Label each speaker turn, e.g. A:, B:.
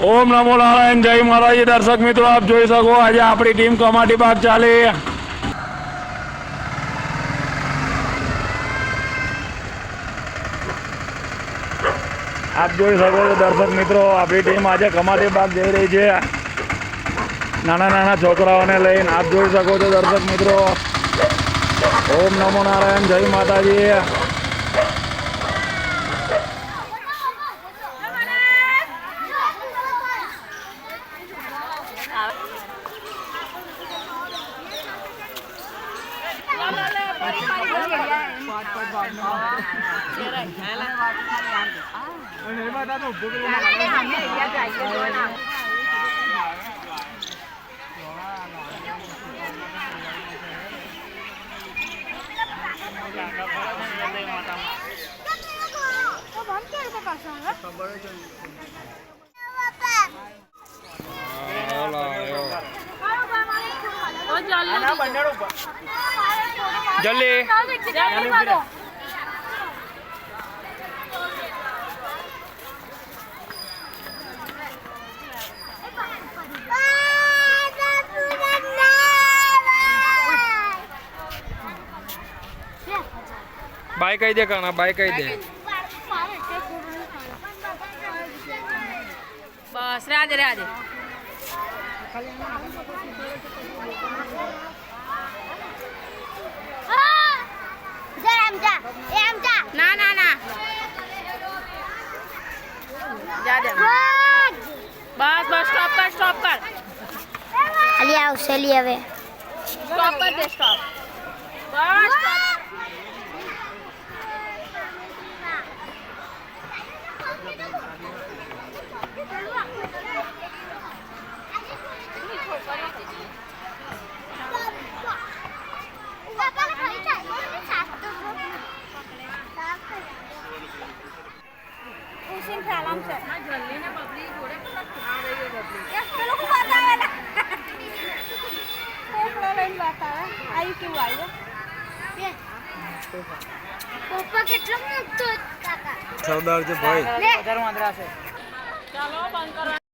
A: ओम नमो नारायण जय माताजी। दर्शक मित्रों आप જોઈ શકો આજે આપણી ટીમ કમાટી બાગ ચાલે। आप જોઈ શકો છો દર્શક મિત્રો આપણી ટીમ આજે કમાટી બાગ જઈ રહી છે નાના નાના છોકરાઓને લઈને। आप જોઈ શકો છો દર્શક મિત્રો। ओम नमो नारायण जय माताजी। जल्दी बाय कही दे करना बाय कही दे
B: बस राधे राधे। ना ना ना जा दे बस बस स्टॉप कर
C: अली आओ चली હવે
B: स्टॉप कर दे स्टॉप बस
C: સરદાર છે ભાઈ
B: ચાલો બંધ કરો।